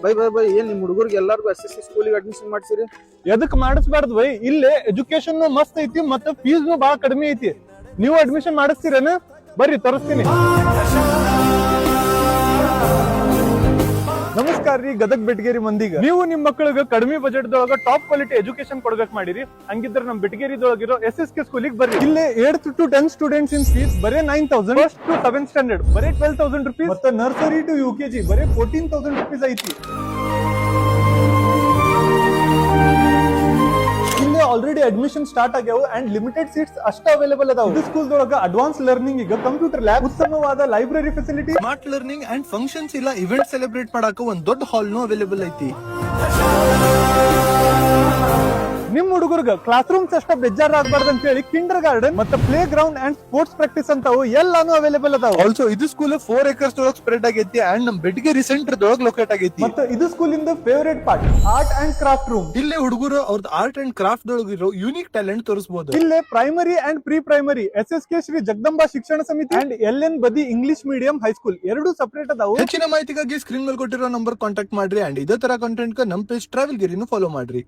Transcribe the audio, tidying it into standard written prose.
By ಏನ್ ನಿಮ್ ಹುಡುಗರಿಗೆ ಎಲ್ಲಾರ್ಗು SSC ಸ್ಕೂಲಿಗೆ ಅಡ್ಮಿಷನ್ ಮಾಡ್ಸಿರಿ? ಎದಕ್ ಮಾಡಿಸ್ಬಾರ್ದು ಬೈ, ಇಲ್ಲೇ ಎಜುಕೇಶನ್ ಮಸ್ತ್ ಐತಿ ಮತ್ತೆ ಫೀಸ್ ಬಹಳ ಕಡಿಮೆ ಐತಿ. ನೀವು ಅಡ್ಮಿಷನ್ ಮಾಡಿಸ್ತೀರೇನ? ಬರ್ರಿ ತೋರಿಸ್ತೀನಿ. ನಮಸ್ಕಾರ ರೀ ಗದಗ್ ಬೆಟಗೇರಿ ಮಂದಿಗ. ನೀವು ನಿಮ್ ಮಕ್ಕಳಿಗೆ ಕಡಿಮೆ ಬಜೆಟ್ ದೊಳಗ ಟಾಪ್ ಕ್ವಾಲಿಟಿ ಎಜುಕೇಶನ್ ಕೊಡ್ಬೇಕು ಮಾಡಿರಿ. ಹಂಗಿದ್ರೆ ನಮ್ ಬೆಟಗೇರಿದೊಳಗಿರೋ SSK ಸ್ಕೂಲಿಗೆ ಬರ್ರಿ. ಇಲ್ಲೇ 8th to 10th students in fees ಬರೇ 9,000, ಫಸ್ಟ್ ಟು 7th ಸ್ಟ್ಯಾಂಡರ್ಡ್ ಬರೇ 12,000 rupees, ಮತ್ತೆ ನರ್ಸರಿ ಟು UKG ಬರೇ 14,000 rupees ಐತಿ. ಇಲ್ಲೇ ಆಲ್ರೆಡಿ ಅಡ್ಮಿಷನ್ ಸ್ಟಾರ್ಟ್ ಆಗ್ಯಾವ ಅಂಡ್ ಲಿಮಿಟೆಡ್ ಸೀಟ್ಸ್ ಅಷ್ಟ ಅವೈಲೇಬಲ್ ಅದಾವ. ಇದು ಸ್ಕೂಲ್ ದೊಳಗ ಅಡ್ವಾನ್ಸ್ ಲರ್ನಿಂಗ್ ಈಗ ಕಂಪ್ಯೂಟರ್ ಲ್ಯಾಬ್, ಉತ್ತಮವಾದ library facility, smart learning and functions ಇಲ್ಲ ಇವೆಂಟ್ ಸೆಲೆಬ್ರೇಟ್ ಮಾಡಾಕ ಒಂದ್ ದೊಡ್ಡ ಹಾಲ್ ನು ಅವೈಲೇಬಲ್ ಐತಿ. ನಿಮ್ ಹುಡುಗರ್ಗ ಕ್ಲಾಸ್ ರೂಮ್ಸ್ ಅಷ್ಟ ಬೇಜಾರ್ ಆಗ್ಬಾರ್ದು ಅಂತ ಹೇಳಿ ಕಿಂಡರ್ ಗಾರ್ಡನ್ ಮತ್ತೆ playground and sports practice ಅಂತಾವು ಎಲ್ಲಾನು ಅವೈಲೇಬಲ್ ಅದಾವ. ಆಲ್ಸೋ ಇದು ಸ್ಕೂಲ್ 4 acres ದೊಳಗ ಸ್ಪ್ರೆಡ್ ಆಗೈತಿ ಅಂಡ್ ನಮ್ ಬೆಟಗೇರಿ ಸೆಂಟರ್ ದೊಳಗ ಲೊಕೇಟ್ ಆಗೈತಿ. ಮತ್ತೆ ಇದು ಸ್ಕೂಲ್ ಇಂದ favourite part art and craft room. ಇಲ್ಲೇ ಹುಡುಗರು ಅವ್ರದ್ದು ಆರ್ಟ್ ಅಂಡ್ ಕ್ರಾಫ್ಟ್ ದೊಳಗಿರೋ ಯೂನಿಕ್ ಟ್ಯಾಲೆಂಟ್ ತೋರಿಸಬಹುದು. ಇಲ್ಲೇ primary and pre primary SSK Shri Jagadamba Shikshana Samiti and LN ಬದಿ ಇಂಗ್ಲಿಷ್ ಮೀಡಿಯಂ ಹೈಸ್ಕೂಲ್ ಎರಡು ಸಪರೇಟ್ ಅದಾವು. ಹೆಚ್ಚಿನ ಮಾಹಿತಿಗಾಗಿ ಸ್ಕ್ರೀನ್ ಮೇಲೆ ಕೊಟ್ಟಿರೋ ನಂಬರ್ ಕಾಂಟ್ಯಾಕ್ಟ್ ಮಾಡ್ರಿ ಅಂಡ್ ಇದೇ ತರ ಕಂಟೆಂಟ್ ನಮ್ ಪೇಜ್ ಟ್ರಾವೆಲ್ ಗಿರಿನು ಫಾಲೋ ಮಾಡ್ರಿ.